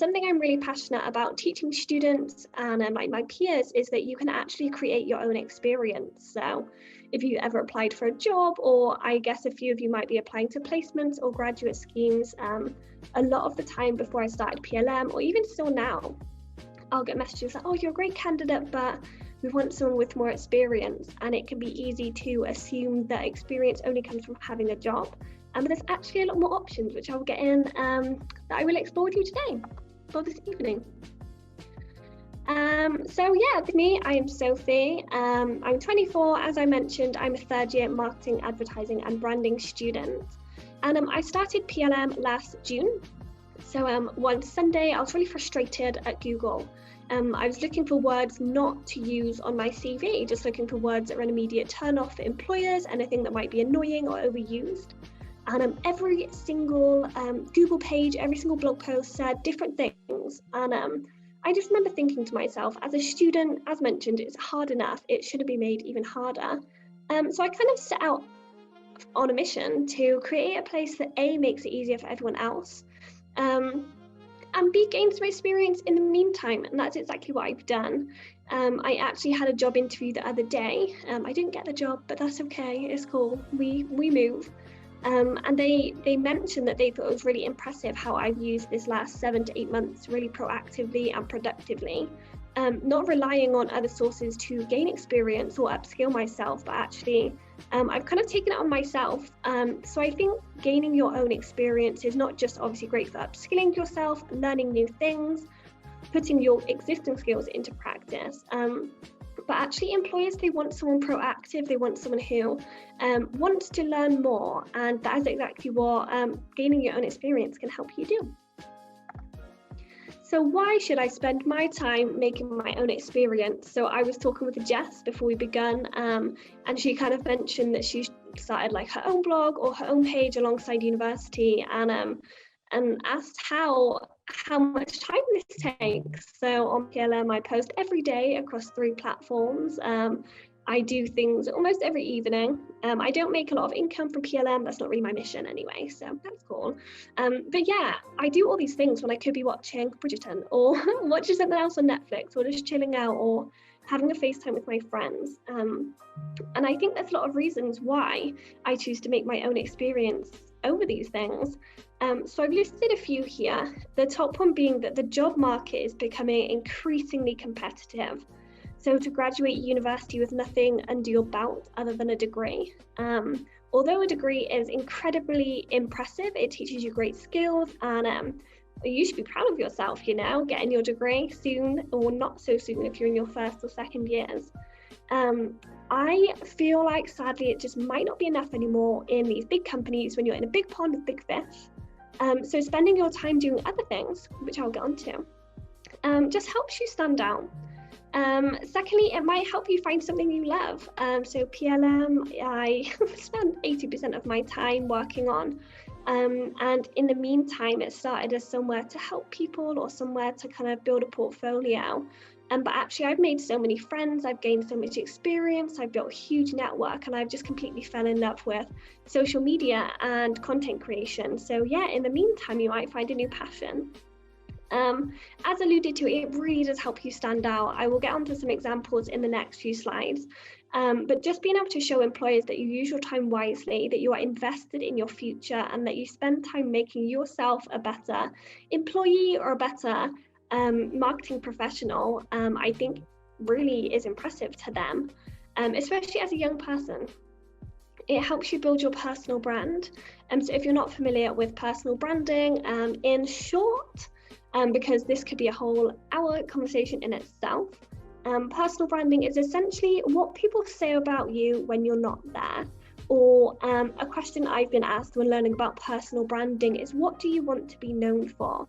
something I'm really passionate about teaching students and my peers is that you can actually create your own experience. So if you ever applied for a job, or I guess a few of you might be applying to placements or graduate schemes, a lot of the time before I started PLM, or even still now, I'll get messages like, oh, you're a great candidate, but we want someone with more experience. And it can be easy to assume that experience only comes from having a job. But there's actually a lot more options, which I'll get in, that I will explore with you today, or this evening. So yeah, with me, I am Sophie. I'm 24, as I mentioned. I'm a third year marketing, advertising and branding student. And I started PLM last June. So one Sunday, I was really frustrated at Google. I was looking for words not to use on my CV, just looking for words that were an immediate turn off for employers, anything that might be annoying or overused. And every single Google page, every single blog post said different things. And I just remember thinking to myself, as a student, as mentioned, it's hard enough. It shouldn't be made even harder. So I kind of set out on a mission to create a place that A, makes it easier for everyone else, and B, gain some experience in the meantime. And that's exactly what I've done. I actually had a job interview the other day. I didn't get the job, but that's okay. It's cool. We move. And they mentioned that they thought it was really impressive how I've used this last 7 to 8 months really proactively and productively, not relying on other sources to gain experience or upskill myself, but actually I've kind of taken it on myself. So I think gaining your own experience is not just obviously great for upskilling yourself, learning new things, putting your existing skills into practice. But actually employers, they want someone proactive, they want someone who wants to learn more, and that is exactly what gaining your own experience can help you do. So why should I spend my time making my own experience? So I was talking with Jess before we began, and she kind of mentioned that she started like her own blog or her own page alongside university, and asked how much time this takes. So on PLM, I post every day across 3 platforms. I do things almost every evening. I don't make a lot of income from PLM. That's not really my mission anyway, so that's cool. But yeah, I do all these things when I could be watching Bridgerton or watching something else on Netflix, or just chilling out or having a FaceTime with my friends. And I think there's a lot of reasons why I choose to make my own experience over these things. So I've listed a few here. The top one being that the job market is becoming increasingly competitive. So to graduate university with nothing under your belt other than a degree. Although a degree is incredibly impressive, it teaches you great skills, and you should be proud of yourself, you know, getting your degree soon, or not so soon if you're in your first or second years. I feel like sadly it just might not be enough anymore in these big companies when you're in a big pond with big fish. So spending your time doing other things, which I'll get onto, just helps you stand out. Secondly, it might help you find something you love. So PLM, I spend 80% of my time working on, and in the meantime, it started as somewhere to help people or somewhere to kind of build a portfolio. But actually, I've made so many friends, I've gained so much experience, I've built a huge network, and I've just completely fell in love with social media and content creation. So yeah, in the meantime, you might find a new passion. As alluded to, it really does help you stand out. I will get onto some examples in the next few slides, but just being able to show employers that you use your time wisely, that you are invested in your future, and that you spend time making yourself a better employee or a better marketing professional, I think really is impressive to them, especially as a young person. It helps you build your personal brand. So if you're not familiar with personal branding, in short, because this could be a whole hour conversation in itself, personal branding is essentially what people say about you when you're not there. Or a question I've been asked when learning about personal branding is, what do you want to be known for?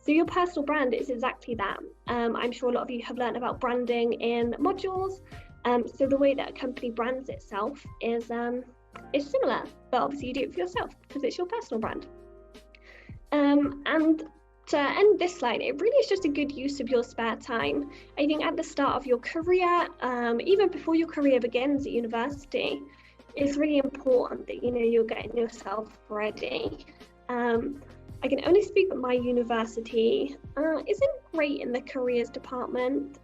So your personal brand is exactly that. I'm sure a lot of you have learned about branding in modules. So the way that a company brands itself is similar, but obviously you do it for yourself because it's your personal brand. And to end this slide, it really is just a good use of your spare time. I think at the start of your career, even before your career begins at university, it's really important that you're getting yourself ready. I can only speak that my university isn't great in the careers department.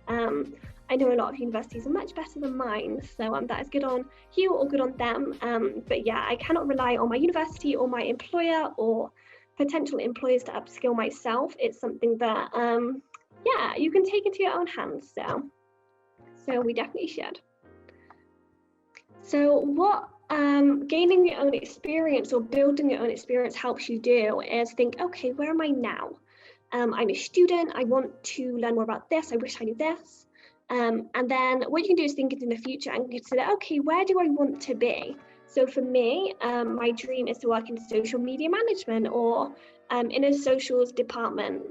I know a lot of universities are much better than mine, so that is good on you or good on them. But yeah, I cannot rely on my university or my employer or potential employers to upskill myself. It's something that, yeah, you can take into your own hands. So we definitely should. So what gaining your own experience or building your own experience helps you do is think, okay, where am I now? I'm a student, I want to learn more about this, I wish I knew this. And then what you can do is think in the future and consider, okay, where do I want to be? So for me, my dream is to work in social media management or in a socials department.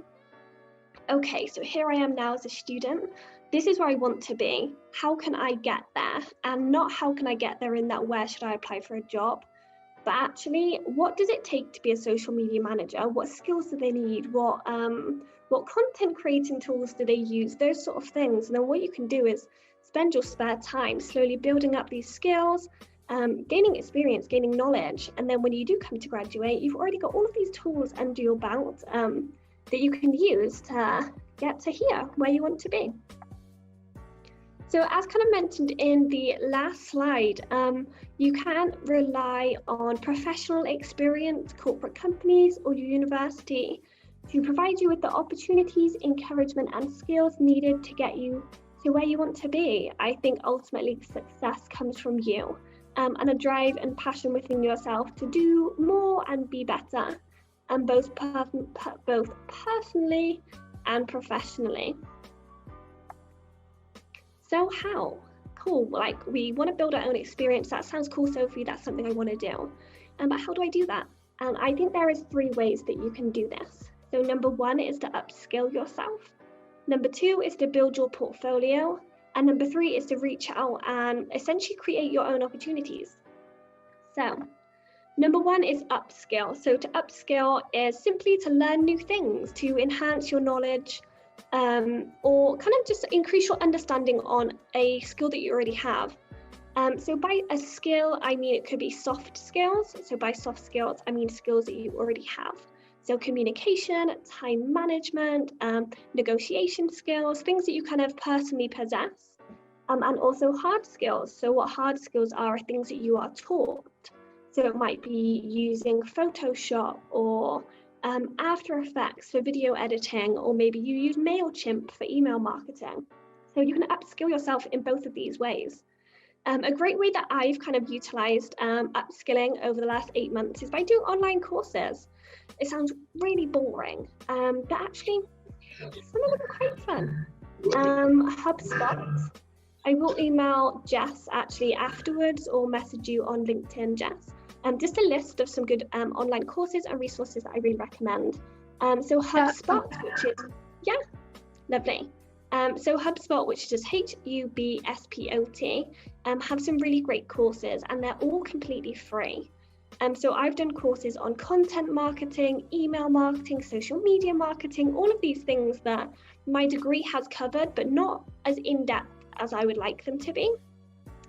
Okay, so here I am now as a student. This is where I want to be. How can I get there? And not how can I get there in that where should I apply for a job, but actually what does it take to be a social media manager? What skills do they need? What content creating tools do they use? Those sort of things. And then what you can do is spend your spare time slowly building up these skills, gaining experience, gaining knowledge. And then when you do come to graduate, you've already got all of these tools under your belt that you can use to get to here where you want to be. So as kind of mentioned in the last slide, you can rely on professional experience, corporate companies or your university to provide you with the opportunities, encouragement and skills needed to get you to where you want to be. I think ultimately success comes from you and a drive and passion within yourself to do more and be better, and both personally and professionally. So how? Cool, like we want to build our own experience. That sounds cool, Sophie, that's something I want to do. But how do I do that? And I think there is 3 ways that you can do this. So number 1 is to upskill yourself. Number 2 is to build your portfolio. And number 3 is to reach out and essentially create your own opportunities. So number 1 is upskill. So to upskill is simply to learn new things, to enhance your knowledge, or kind of just increase your understanding on a skill that you already have. So by a skill, I mean it could be soft skills. So by soft skills, I mean skills that you already have. So communication, time management, negotiation skills, things that you kind of personally possess. And also hard skills. So what hard skills are things that you are taught. So it might be using Photoshop or After Effects for video editing, or maybe you use MailChimp for email marketing. So you can upskill yourself in both of these ways. A great way that I've kind of utilized upskilling over the last 8 months is by doing online courses. It sounds really boring, but actually some of them are quite fun. HubSpot. I will email Jess actually afterwards or message you on LinkedIn, Jess. Just a list of some good online courses and resources that I really recommend. So HubSpot, which is, yeah, lovely. So HubSpot, which is HUBSPOT, have some really great courses and they're all completely free. So I've done courses on content marketing, email marketing, social media marketing, all of these things that my degree has covered, but not as in-depth as I would like them to be.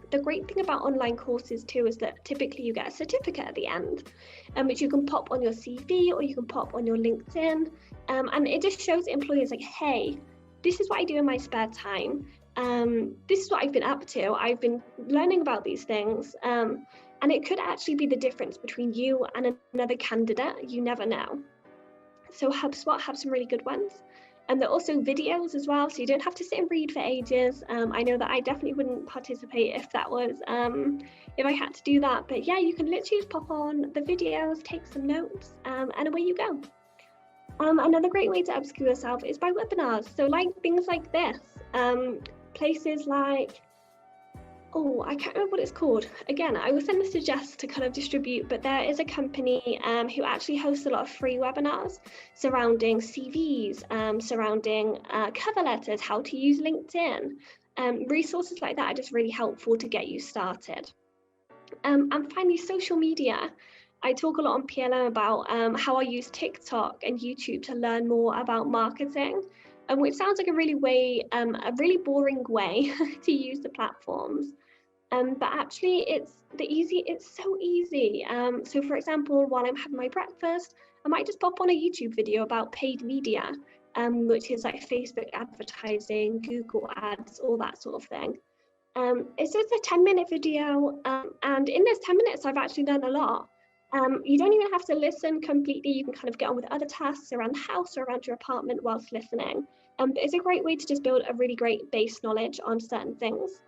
The great thing about online courses too is that typically you get a certificate at the end, which you can pop on your CV or you can pop on your LinkedIn. And it just shows employers like, hey, this is what I do in my spare time. This is what I've been up to. I've been learning about these things. And it could actually be the difference between you and another candidate. You never know. So HubSpot have some really good ones. And there are also videos as well, so you don't have to sit and read for ages. I know that I definitely wouldn't participate if that was, if I had to do that. But yeah, you can literally just pop on the videos, take some notes, and away you go. Another great way to upskill yourself is by webinars. So like things like this, places like, oh, I can't remember what it's called. Again, I will send this to Jess to kind of distribute, but there is a company who actually hosts a lot of free webinars surrounding CVs, surrounding cover letters, how to use LinkedIn. Resources like that are just really helpful to get you started. And finally, social media. I talk a lot on PLM about how I use TikTok and YouTube to learn more about marketing, which sounds like a really boring way to use the platforms. But actually it's so easy. So for example, while I'm having my breakfast, I might just pop on a YouTube video about paid media, which is like Facebook advertising, Google ads, all that sort of thing. It's just a 10-minute video, and in those 10 minutes, I've actually done a lot. You don't even have to listen completely. You can kind of get on with other tasks around the house or around your apartment whilst listening. But it's a great way to just build a really great base knowledge on certain things.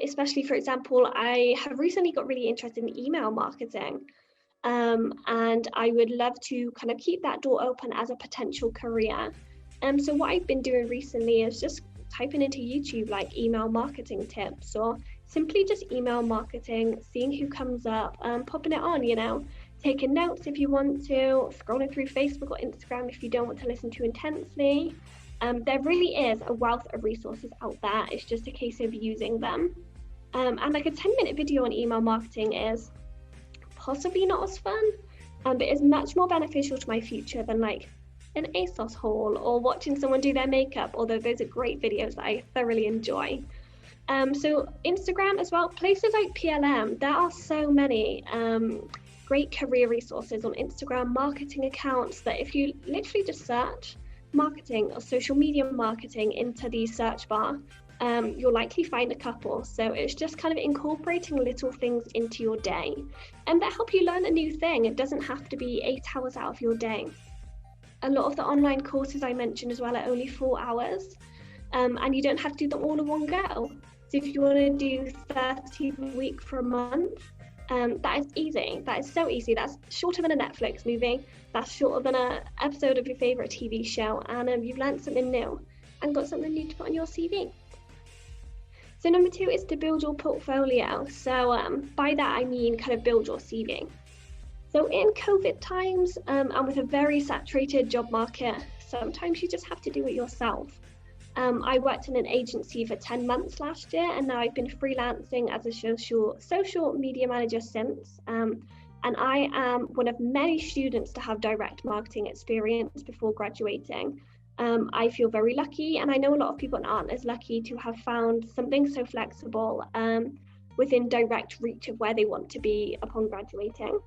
Especially, for example, I have recently got really interested in email marketing. And I would love to kind of keep that door open as a potential career. So what I've been doing recently is just typing into YouTube like email marketing tips, or simply just email marketing, seeing who comes up, popping it on, taking notes if you want to, scrolling through Facebook or Instagram if you don't want to listen too intensely. There really is a wealth of resources out there. It's just a case of using them. And like a 10-minute video on email marketing is possibly not as fun, but it's much more beneficial to my future than like an ASOS haul or watching someone do their makeup, although those are great videos that I thoroughly enjoy. So Instagram as well, places like PLM, there are so many great career resources on Instagram, marketing accounts that if you literally just search marketing or social media marketing into the search bar, you'll likely find a couple. So it's just kind of incorporating little things into your day and that help you learn a new thing. It doesn't have to be 8 hours out of your day. A lot of the online courses I mentioned as well are only 4 hours, and you don't have to do them all in one go. So if you want to do 30 a week for a month, that is easy. That is so easy. That's shorter than a Netflix movie. That's shorter than an episode of your favorite TV show, and you've learned something new and got something new to put on your CV. So number 2 is to build your portfolio. So by that I mean kind of build your CV. So in COVID times, and with a very saturated job market, sometimes you just have to do it yourself. I worked in an agency for 10 months last year, and now I've been freelancing as a social media manager since. And I am one of many students to have direct marketing experience before graduating. I feel very lucky, and I know a lot of people aren't as lucky to have found something so flexible within direct reach of where they want to be upon graduating.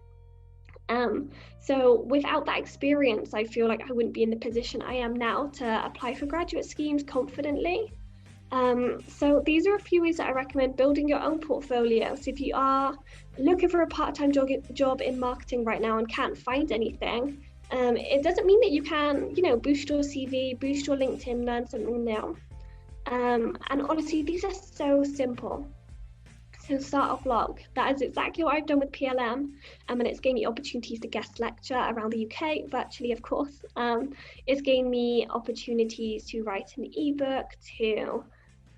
So without that experience, I feel like I wouldn't be in the position I am now to apply for graduate schemes confidently. So these are a few ways that I recommend building your own portfolio. So if you are looking for a part-time job in marketing right now and can't find anything, it doesn't mean that you can, boost your CV, boost your LinkedIn, learn something new. And honestly, these are so simple. So start a blog. That is exactly what I've done with PLM, and it's gained me opportunities to guest lecture around the UK, virtually of course. It's gained me opportunities to write an ebook, to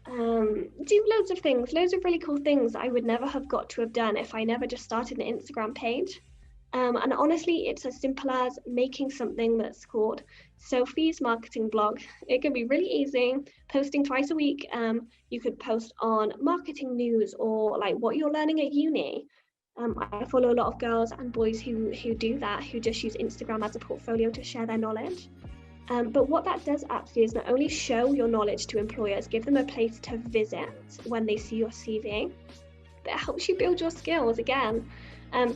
do loads of things, loads of really cool things I would never have got to have done if I never just started an Instagram page. And honestly, it's as simple as making something that's called Sophie's marketing blog. It can be really easy, posting twice a week. You could post on marketing news or like what you're learning at uni. I follow a lot of girls and boys who do that, who just use Instagram as a portfolio to share their knowledge. But what that does actually is not only show your knowledge to employers, give them a place to visit when they see your CV, but it helps you build your skills again.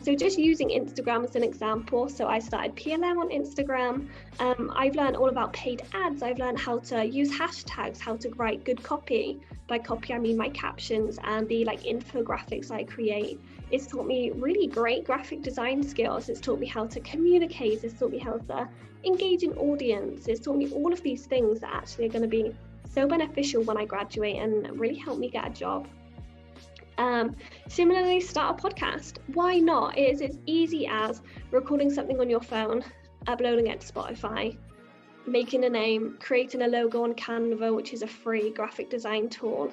So just using Instagram as an example, so I started PLM on Instagram. I've learned all about paid ads. I've learned how to use hashtags, how to write good copy. By copy, I mean my captions and the infographics I create. It's taught me really great graphic design skills. It's taught me how to communicate. It's taught me how to engage an audience. It's taught me all of these things that actually are going to be so beneficial when I graduate and really help me get a job. Similarly, start a podcast. Why not? It's as easy as recording something on your phone, uploading it to Spotify, making a name, creating a logo on Canva, which is a free graphic design tool,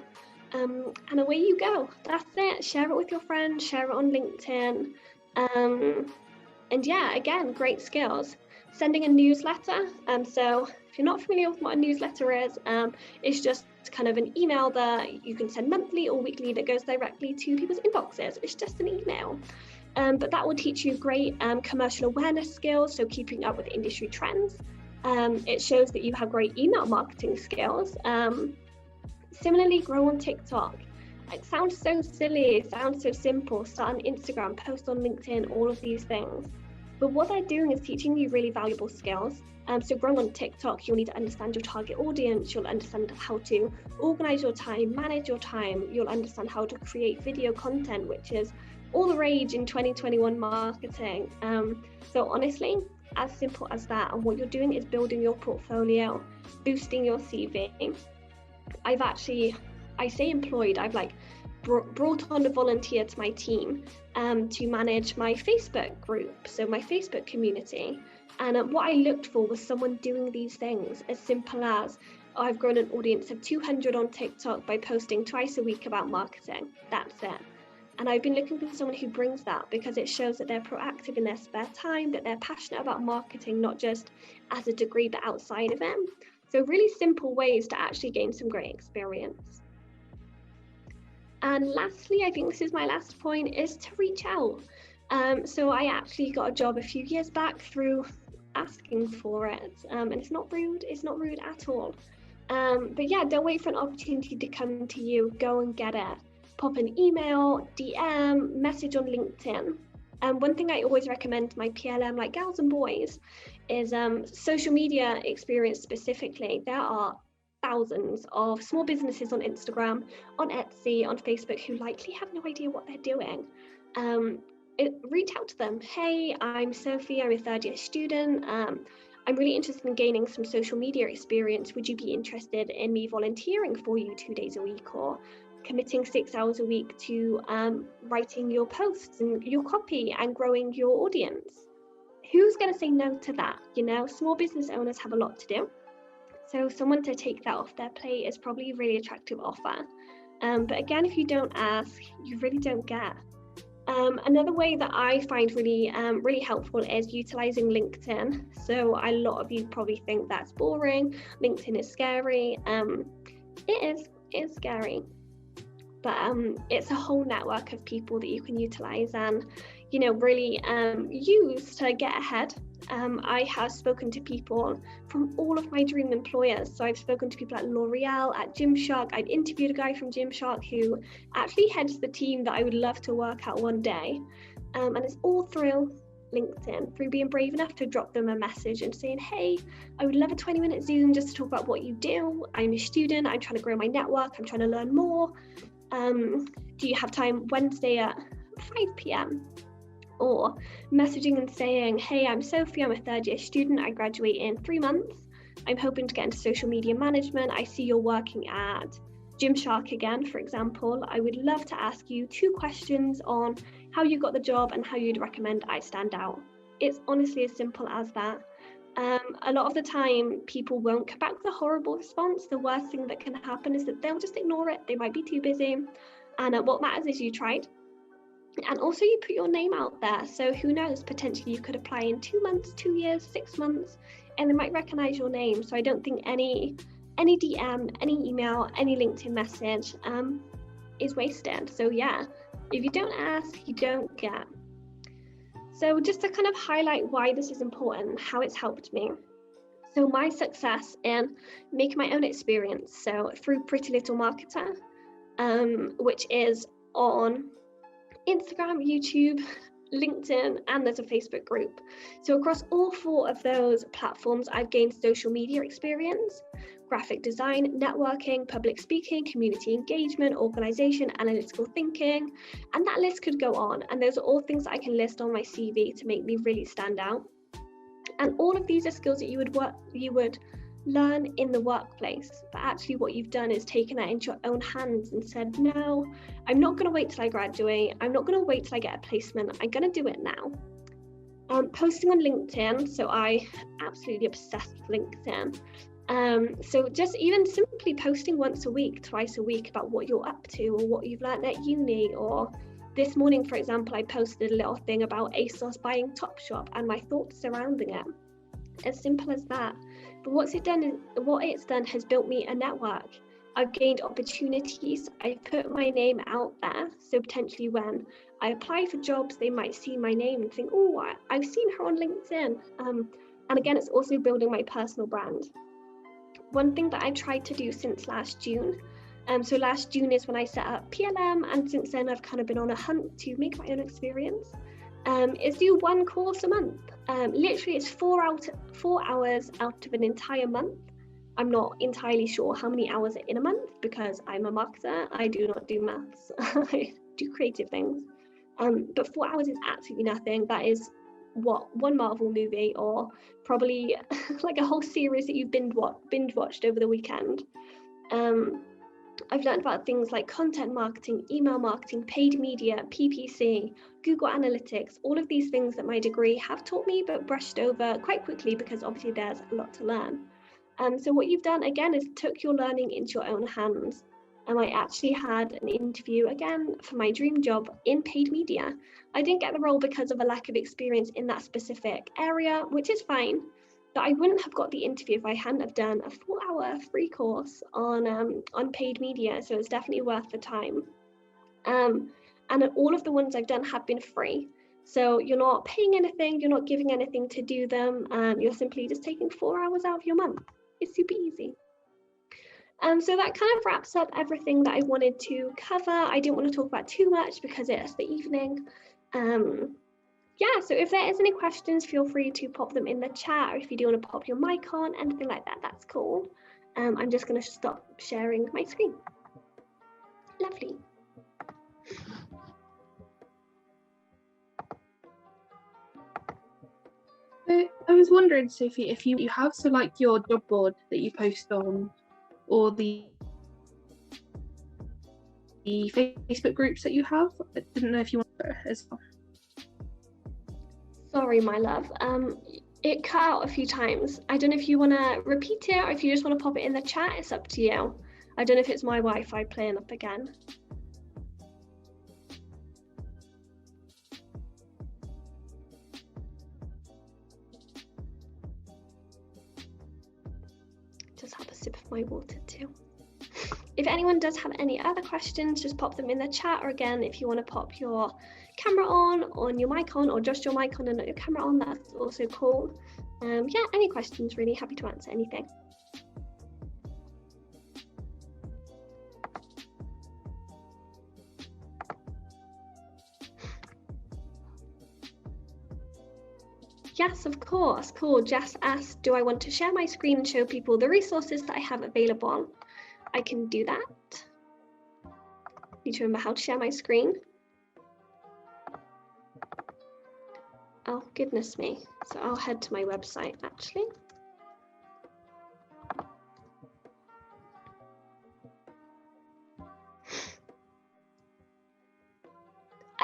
and away you go. That's it. Share it with your friends, share it on LinkedIn, and yeah, again, great skills. Sending a newsletter. So if you're not familiar with what a newsletter is, it's just kind of an email that you can send monthly or weekly that goes directly to people's inboxes. It's just an email. But that will teach you great commercial awareness skills, so keeping up with industry trends. It shows that you have great email marketing skills. Similarly, grow on TikTok. It sounds so silly, it sounds so simple. Start on Instagram, post on LinkedIn, all of these things. But what they're doing is teaching you really valuable skills. So growing on TikTok, you'll need to understand your target audience, you'll understand how to organize your time, manage your time, you'll understand how to create video content, which is all the rage in 2021 marketing. So honestly, as simple as that. And what you're doing is building your portfolio, boosting your CV. I say employed, I've like brought on a volunteer to my team to manage my Facebook group, so my Facebook community. And what I looked for was someone doing these things as simple as, I've grown an audience of 200 on TikTok by posting twice a week about marketing. That's it. And I've been looking for someone who brings that, because it shows that they're proactive in their spare time, that they're passionate about marketing, not just as a degree, but outside of it. So really simple ways to actually gain some great experience. And lastly, I think this is my last point, is to reach out. So I actually got a job a few years back through asking for it. And it's not rude at all. But yeah, don't wait for an opportunity to come to you, go and get it. Pop an email, DM, message on LinkedIn. One thing I always recommend to my PLM, like girls and boys, is social media experience specifically. There are thousands of small businesses on Instagram, on Etsy, on Facebook, who likely have no idea what they're doing. Reach out to them. Hey, I'm Sophie, I'm a third year student. I'm really interested in gaining some social media experience. Would you be interested in me volunteering for you 2 days a week, or committing 6 hours a week to writing your posts and your copy and growing your audience? Who's going to say no to that? You know, small business owners have a lot to do. So someone to take that off their plate is probably a really attractive offer. But again, if you don't ask, you really don't get. Another way that I find really helpful is utilizing LinkedIn. So a lot of you probably think that's boring. LinkedIn is scary. It is scary. But it's a whole network of people that you can utilize and, you know, really use to get ahead. I have spoken to people from all of my dream employers. So I've spoken to people at L'Oreal, at Gymshark. I've interviewed a guy from Gymshark who actually heads the team that I would love to work at one day. And it's all through LinkedIn, through being brave enough to drop them a message and saying, hey, I would love a 20-minute Zoom just to talk about what you do. I'm a student, I'm trying to grow my network, I'm trying to learn more. Do you have time Wednesday at 5 p.m? Or messaging and saying, hey, I'm Sophie, I'm a third year student, I graduate in 3 months. I'm hoping to get into social media management. I see you're working at Gymshark again, for example. I would love to ask you 2 questions on how you got the job and how you'd recommend I stand out. It's honestly as simple as that. A lot of the time, people won't come back with a horrible response. The worst thing that can happen is that they'll just ignore it. They might be too busy. And what matters is you tried. And also you put your name out there. So who knows, potentially you could apply in 2 months, 2 years, 6 months, and they might recognize your name. So I don't think any DM, any email, any LinkedIn message is wasted. So yeah, if you don't ask, you don't get. So just to kind of highlight why this is important, how it's helped me. So my success in making my own experience. So through Pretty Little Marketer, which is on Instagram, YouTube, LinkedIn, and there's a Facebook group. So across all 4 of those platforms, I've gained social media experience, graphic design, networking, public speaking, community engagement, organization, analytical thinking, and that list could go on. And those are all things that I can list on my CV to make me really stand out. And all of these are skills that you would learn in the workplace, but actually what you've done is taken that into your own hands and said, no, I'm not going to wait till I graduate. I'm not going to wait till I get a placement. I'm going to do it now. Posting on LinkedIn. So I absolutely obsessed with LinkedIn. So just even simply posting once a week, twice a week about what you're up to or what you've learned at uni. Or this morning, for example, I posted a little thing about ASOS buying Topshop and my thoughts surrounding it. As simple as that. But what it's done has built me a network. I've gained opportunities. I've put my name out there. So potentially when I apply for jobs, they might see my name and think, oh, I've seen her on LinkedIn. And again, it's also building my personal brand. One thing that I tried to do since last June So last June is when I set up PLM, and since then I've kind of been on a hunt to make my own experience. Is do one course a month. Literally it's 4 hours out of an entire month. I'm not entirely sure how many hours are in a month because I'm a marketer. I do not do maths. I do creative things. But 4 hours is absolutely nothing. That is what one Marvel movie, or probably like a whole series that you've binge watched over the weekend. I've learned about things like content marketing, email marketing, paid media, PPC, Google Analytics, all of these things that my degree have taught me, but brushed over quite quickly because obviously there's a lot to learn. So what you've done again is took your learning into your own hands. I actually had an interview again for my dream job in paid media. I didn't get the role because of a lack of experience in that specific area, which is fine. But I wouldn't have got the interview if I hadn't have done a 4-hour free course on paid media. So it's definitely worth the time. And all of the ones I've done have been free. So you're not paying anything, you're not giving anything to do them. You're simply just taking 4 hours out of your month. It's super easy. So that kind of wraps up everything that I wanted to cover. I didn't want to talk about too much because it's the evening. Yeah, so if there is any questions, feel free to pop them in the chat, or if you do want to pop your mic on, anything like that, that's cool. I'm just going to stop sharing my screen. Lovely. I was wondering, Sophie, if you have like your job board that you post on, or the Facebook groups that you have. I didn't know if you want to as well. Sorry, my love. It cut out a few times. I don't know if you want to repeat it or if you just want to pop it in the chat. It's up to you. I don't know if it's my Wi-Fi playing up again. Just have a sip of my water too. If anyone does have any other questions, just pop them in the chat, or again, if you want to pop your camera on your mic on, or just your mic on and not your camera on, that's also cool. Yeah, any questions, really happy to answer anything. Yes, of course. Cool. Jess asked, do I want to share my screen and show people the resources that I have available? I can do that. Need to remember how to share my screen. Oh, goodness me. So I'll head to my website, actually.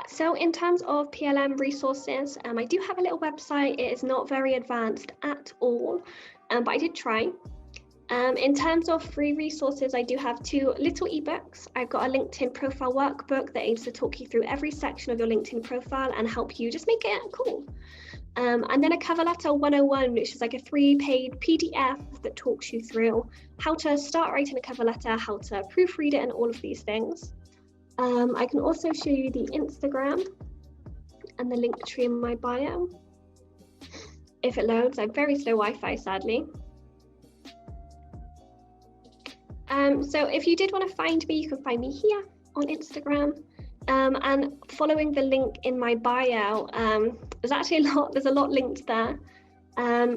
So in terms of PLM resources, I do have a little website. It is not very advanced at all, but I did try. In terms of free resources, I do have 2 little ebooks. I've got a LinkedIn profile workbook that aims to talk you through every section of your LinkedIn profile and help you just make it cool. And then a cover letter 101, which is like a 3-page PDF that talks you through how to start writing a cover letter, how to proofread it, and all of these things. I can also show you the Instagram and the link tree in my bio. If it loads, I have very slow Wi-Fi, sadly. So if you did want to find me, you can find me here on Instagram. And following the link in my bio, there's a lot linked there.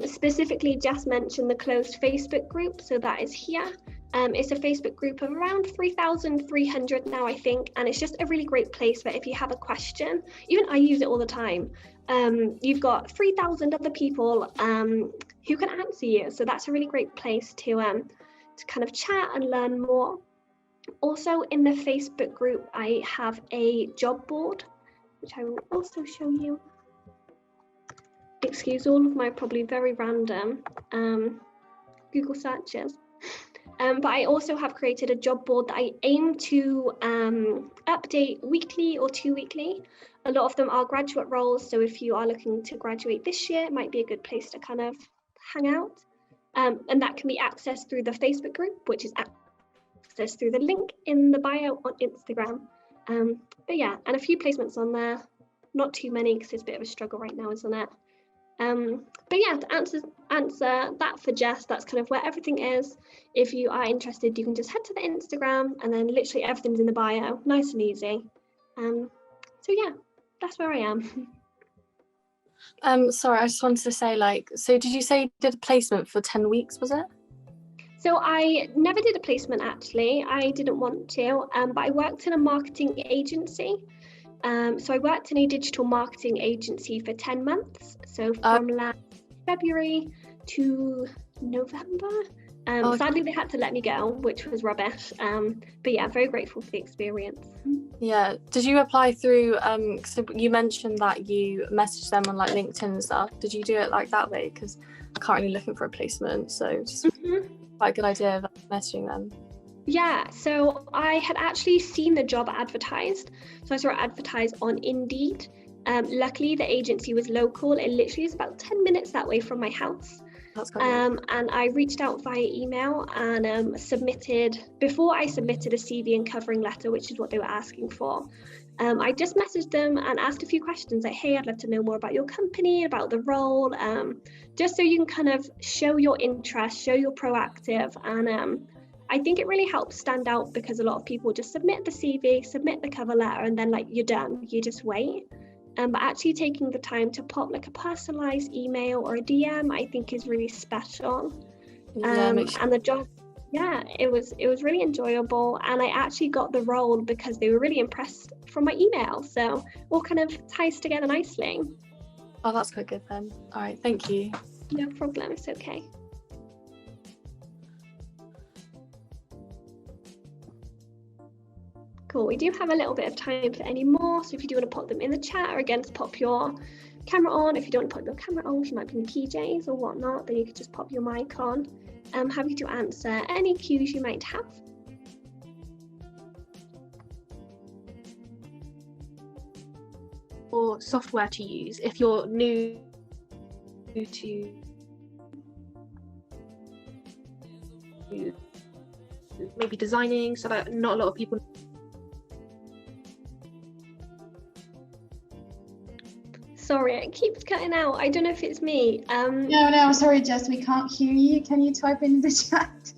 Specifically, just mentioned the closed Facebook group, so that is here. It's a Facebook group of around 3,300 now, I think, and it's just a really great place where if you have a question, even I use it all the time, you've got 3,000 other people who can answer you, so that's a really great place to kind of chat and learn more. Also in the Facebook group, I have a job board, which I will also show you. Excuse all of my probably very random Google searches. But I also have created a job board that I aim to update weekly or 2-weekly. A lot of them are graduate roles, so if you are looking to graduate this year, it might be a good place to kind of hang out. And that can be accessed through the Facebook group, which is accessed through the link in the bio on Instagram. But yeah, and a few placements on there, not too many because it's a bit of a struggle right now, isn't it? But yeah, to answer that for Jess, that's kind of where everything is. If you are interested, you can just head to the Instagram, and then literally everything's in the bio, nice and easy. So yeah, that's where I am. Sorry, I just wanted to say, so did you say you did a placement for 10 weeks, was it? So I never did a placement, actually. I didn't want to, but I worked in a marketing agency. So I worked in a digital marketing agency for 10 months. So from last February to November. Sadly, they had to let me go, which was rubbish. But yeah, very grateful for the experience. Yeah. Did you apply through, so you mentioned that you messaged them on like LinkedIn and stuff. Did you do it like that way? Because I'm currently looking for a placement, so just quite a good idea of messaging them. Yeah, so I had actually seen the job advertised. So I saw it advertised on Indeed. Luckily, the agency was local. It literally is about 10 minutes that way from my house. That's quite and I reached out via email and before I submitted a CV and covering letter, which is what they were asking for. I just messaged them and asked a few questions like, hey, I'd love to know more about your company, about the role, just so you can kind of show your interest, show you're proactive. And I think it really helps stand out, because a lot of people just submit the CV, submit the cover letter, and then like you're done, you just wait. But actually taking the time to pop like a personalized email or a DM, I think is really special. And the job, yeah, it was really enjoyable, and I actually got the role because they were really impressed from my email. So all kind of ties together nicely. Oh, that's quite good then. All right, thank you. No problem, it's okay. Cool, we do have a little bit of time for any more, so if you do want to pop them in the chat, or again, to pop your camera on. If you don't want to put your camera on, if you might be in PJs or whatnot, then you could just pop your mic on. I'm happy to answer any cues you might have. Or software to use if you're new to maybe designing, so that not a lot of people. Sorry, it keeps cutting out. I don't know if it's me. No, I'm sorry, Jess, we can't hear you. Can you type in the chat?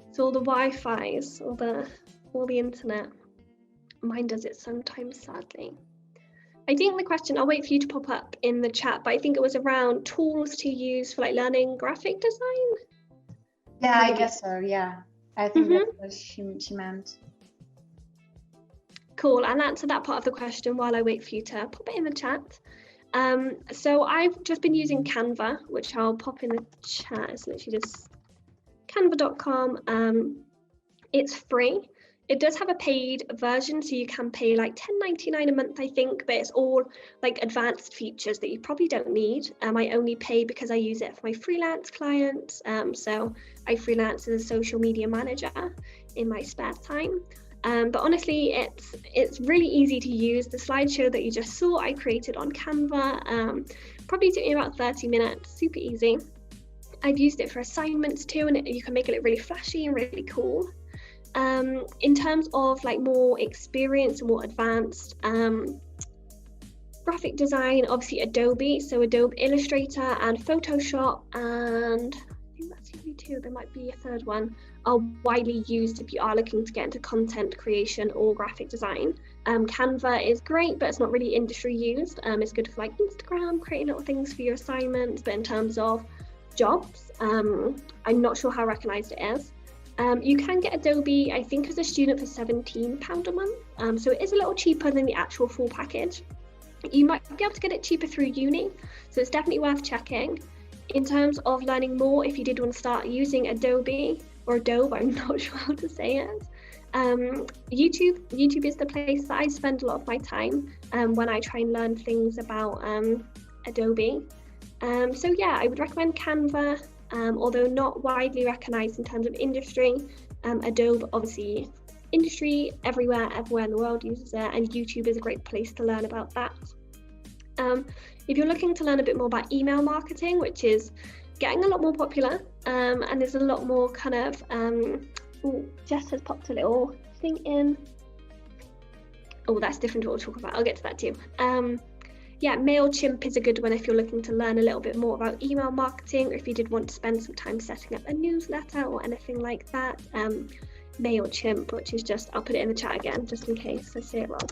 It's all the Wi-Fi's, all the internet. Mine does it sometimes, sadly. I think the question, I'll wait for you to pop up in the chat, but I think it was around tools to use for like learning graphic design. Yeah, I guess so, yeah. I think that's what she meant. Cool, I'll answer that part of the question while I wait for you to pop it in the chat. So I've just been using Canva, which I'll pop in the chat. It's literally just canva.com. It's free. It does have a paid version, so you can pay like $10.99 a month, I think, but it's all like advanced features that you probably don't need. I only pay because I use it for my freelance clients. So I freelance as a social media manager in my spare time. But honestly, it's really easy to use. The slideshow that you just saw, I created on Canva. Probably took me about 30 minutes, super easy. I've used it for assignments too, and you can make it look really flashy and really cool. In terms of like more experienced and more advanced graphic design, obviously Adobe, so Adobe Illustrator and Photoshop, and I think that's the only two, there might be a third one, are widely used if you are looking to get into content creation or graphic design. Canva is great, but it's not really industry used. It's good for like Instagram, creating little things for your assignments, but in terms of jobs, I'm not sure how recognized it is. You can get Adobe, I think, as a student for £17 a month. So it is a little cheaper than the actual full package. You might be able to get it cheaper through uni, so it's definitely worth checking. In terms of learning more, if you did want to start using Adobe, or Adobe, I'm not sure how to say it. YouTube is the place that I spend a lot of my time when I try and learn things about Adobe. So yeah, I would recommend Canva. Although not widely recognized in terms of industry. Adobe, obviously, industry everywhere in the world uses it, and YouTube is a great place to learn about that. If you're looking to learn a bit more about email marketing, which is getting a lot more popular, and there's a lot more kind of, Jess has popped a little thing in. Oh, that's different to what we'll talk about. I'll get to that too. yeah, MailChimp is a good one if you're looking to learn a little bit more about email marketing, or if you did want to spend some time setting up a newsletter or anything like that. MailChimp, which is just, I'll put it in the chat again, just in case I say it wrong.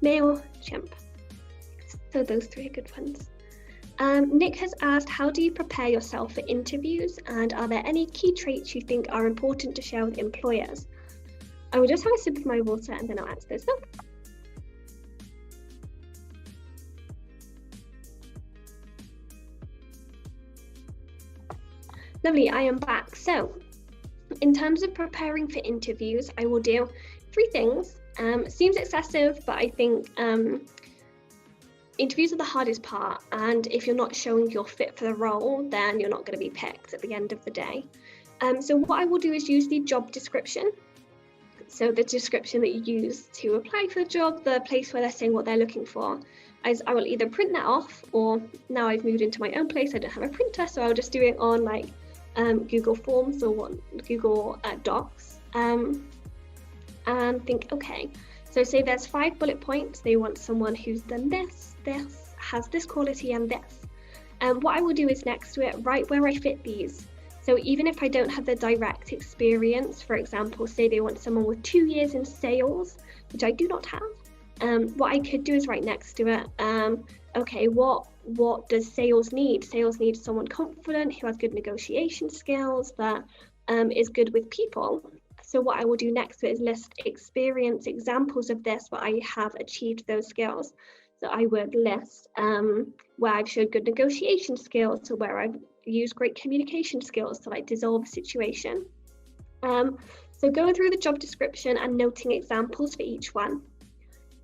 MailChimp. So those 3 are good ones. Nick has asked, how do you prepare yourself for interviews, and are there any key traits you think are important to share with employers? I will just have a sip of my water and then I'll answer this. Lovely, I am back. So, in terms of preparing for interviews, I will do 3 things. Seems excessive, but I think interviews are the hardest part, and if you're not showing you're fit for the role, then you're not going to be picked at the end of the day. So what I will do is use the job description. So the description that you use to apply for the job, the place where they're saying what they're looking for. I will either print that off, or now I've moved into my own place, I don't have a printer, so I'll just do it on like Google Forms or Google Docs, and think, okay, so say there's 5 bullet points. They want someone who's done this, has this quality and this. And what I will do is next to it, write where I fit these. So even if I don't have the direct experience, for example, say they want someone with 2 years in sales, which I do not have, what I could do is write next to it, okay, what does sales need? Sales needs someone confident, who has good negotiation skills, that is good with people. So what I will do next to it is list experience examples of this, where I have achieved those skills. So I would list where I've showed good negotiation skills, or where I've used great communication skills to like dissolve a situation. So going through the job description and noting examples for each one.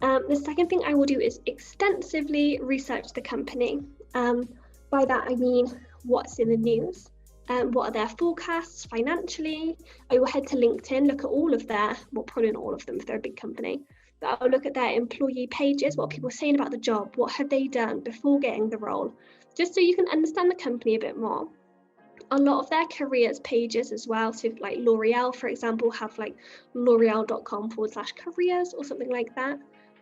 The second thing I will do is extensively research the company. By that I mean what's in the news, what are their forecasts financially. I will head to LinkedIn, look at all of their, well, probably not all of them if they're a big company, but I'll look at their employee pages, what people are saying about the job, what have they done before getting the role, just so you can understand the company a bit more. A lot of their careers pages as well, so like L'Oreal, for example, have like l'oreal.com/careers or something like that.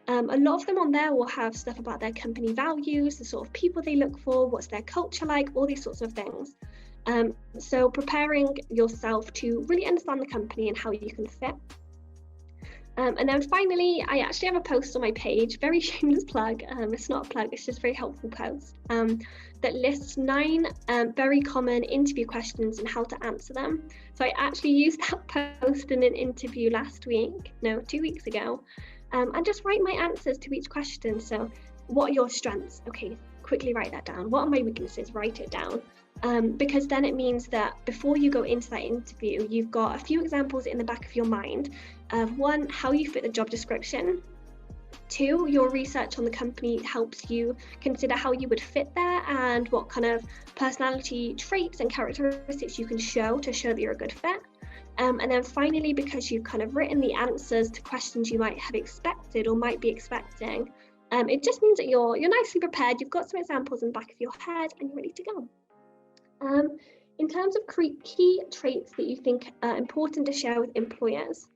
A lot of them on there will have stuff about their company values, the sort of people they look for, what's their culture like, all these sorts of things. So preparing yourself to really understand the company and how you can fit. And then finally, I actually have a post on my page, very shameless plug, it's not a plug, it's just a very helpful post, that lists 9 very common interview questions and how to answer them. So I actually used that post in an interview 2 weeks ago, and just write my answers to each question. So what are your strengths? Okay, quickly write that down. What are my weaknesses? Write it down. Because then it means that before you go into that interview, you've got a few examples in the back of your mind of 1, how you fit the job description. 2, your research on the company helps you consider how you would fit there and what kind of personality traits and characteristics you can show to show that you're a good fit. And then finally, because you've kind of written the answers to questions you might have expected or might be expecting, it just means that you're nicely prepared, you've got some examples in the back of your head and you're ready to go. In terms of key traits that you think are important to share with employers,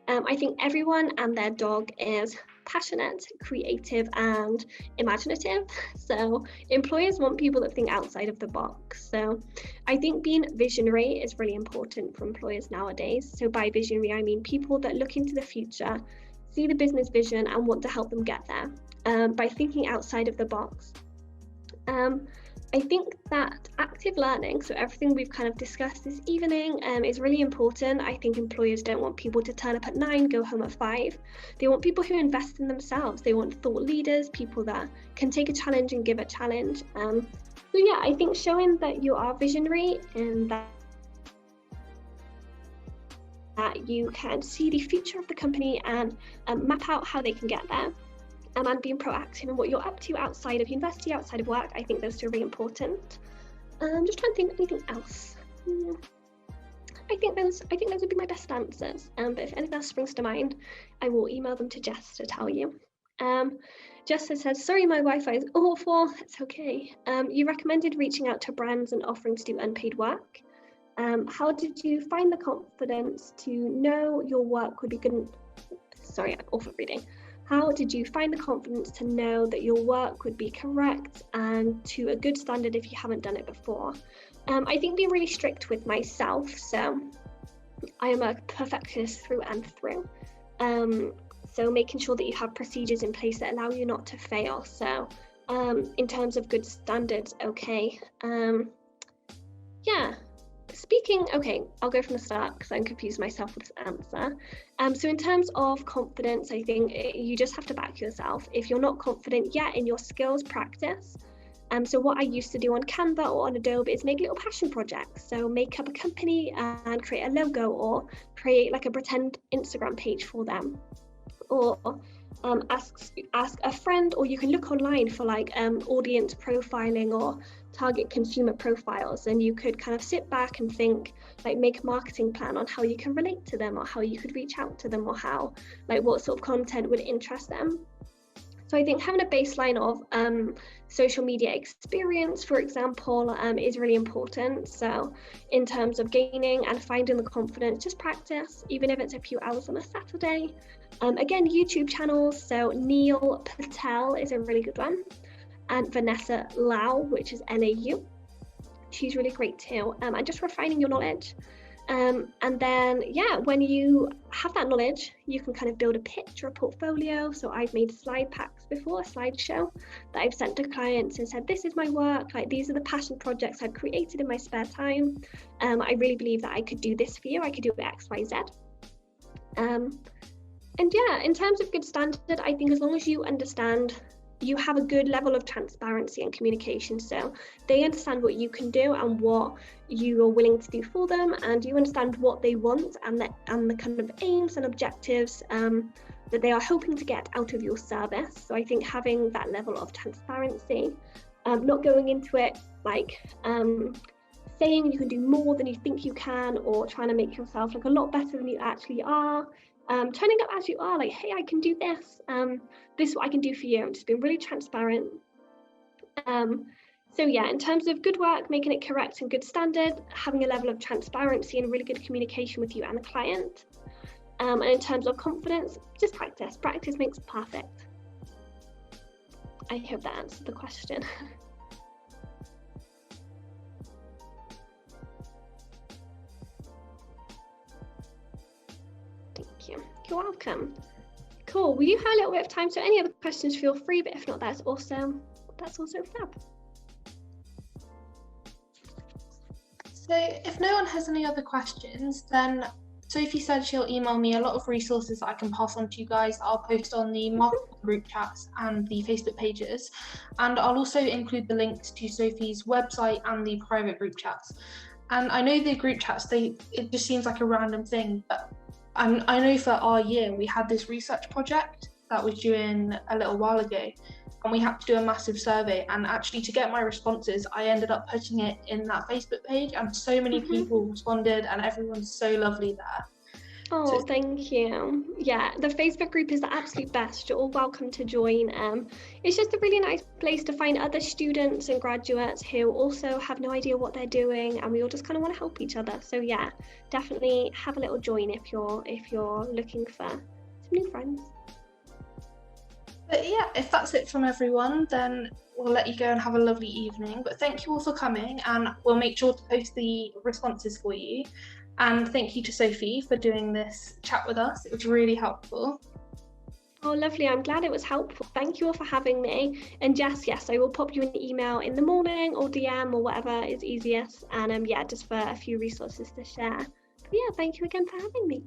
I think everyone and their dog is passionate, creative, and imaginative. So employers want people that think outside of the box. So I think being visionary is really important for employers nowadays. So by visionary, I mean people that look into the future, see the business vision, and want to help them get there by thinking outside of the box. I think that active learning, so everything we've kind of discussed this evening, is really important. I think employers don't want people to turn up at 9, go home at 5. They want people who invest in themselves. They want thought leaders, people that can take a challenge and give a challenge. So yeah, I think showing that you are visionary and that you can see the future of the company and map out how they can get there. And being proactive in what you're up to outside of university, outside of work, I think those 2 are really important. Just trying to think of anything else. I think those would be my best answers. But if anything else springs to mind, I will email them to Jess to tell you. Jess says, sorry, my Wi-Fi is awful. It's okay. You recommended reaching out to brands and offering to do unpaid work. How did you find the confidence to know your work would be good? Sorry, awful reading. How did you find the confidence to know that your work would be correct and to a good standard if you haven't done it before? I think being really strict with myself. So I am a perfectionist through and through. So making sure that you have procedures in place that allow you not to fail. So in terms of good standards, okay. Okay, I'll go from the start because I'm confused myself with this answer. So in terms of confidence, I think you just have to back yourself. If you're not confident yet in your skills, practice. So what I used to do on Canva or on Adobe is make little passion projects. So make up a company and create a logo, or create like a pretend Instagram page for them, or ask a friend, or you can look online for like audience profiling or target consumer profiles, and you could kind of sit back and think, like, make a marketing plan on how you can relate to them, or how you could reach out to them, or how, like, what sort of content would interest them. So I think having a baseline of social media experience, for example, is really important. So in terms of gaining and finding the confidence, just practice, even if it's a few hours on a Saturday. Again, YouTube channels. So Neil Patel is a really good one. And Vanessa Lau, which is Lau. She's really great too. And just refining your knowledge. And then, when you have that knowledge, you can kind of build a pitch or a portfolio. So I've made slide packs before, a slideshow that I've sent to clients and said, this is my work, like these are the passion projects I've created in my spare time. I really believe that I could do this for you. I could do X, Y, Z. In terms of good standard, I think as long as you understand, you have a good level of transparency and communication, so they understand what you can do and what you are willing to do for them, and you understand what they want and the kind of aims and objectives that they are hoping to get out of your service. So I think having that level of transparency, not going into it like saying you can do more than you think you can, or trying to make yourself look a lot better than you actually are. Turning up as you are, like, hey, I can do this. This is what I can do for you. I'm just being really transparent. In terms of good work, making it correct and good standard, having a level of transparency and really good communication with you and the client. And in terms of confidence, just practice. Practice makes perfect. I hope that answered the question. You're welcome. Cool. We do have a little bit of time, so any other questions, feel free, but if not, that's also fab. So if no one has any other questions, then Sophie said she'll email me a lot of resources that I can pass on to you guys. I'll post on the marketing group chats and the Facebook pages, and I'll also include the links to Sophie's website and the private group chats. And I know the group chats, it just seems like a random thing, but I know for our year we had this research project that was due in a little while ago, and we had to do a massive survey, and actually to get my responses I ended up putting it in that Facebook page, and so many people responded, and everyone's so lovely there. Oh, thank you. Yeah, the Facebook group is the absolute best. You're all welcome to join. It's just a really nice place to find other students and graduates who also have no idea what they're doing, and we all just kind of want to help each other. So yeah, definitely have a little join if you're looking for some new friends. But yeah, if that's it from everyone, then we'll let you go and have a lovely evening. But thank you all for coming, and we'll make sure to post the responses for you. And thank you to Sophie for doing this chat with us. It was really helpful. Oh, lovely. I'm glad it was helpful. Thank you all for having me. And yes, I will pop you an email in the morning or DM or whatever is easiest. And just for a few resources to share. But yeah, thank you again for having me.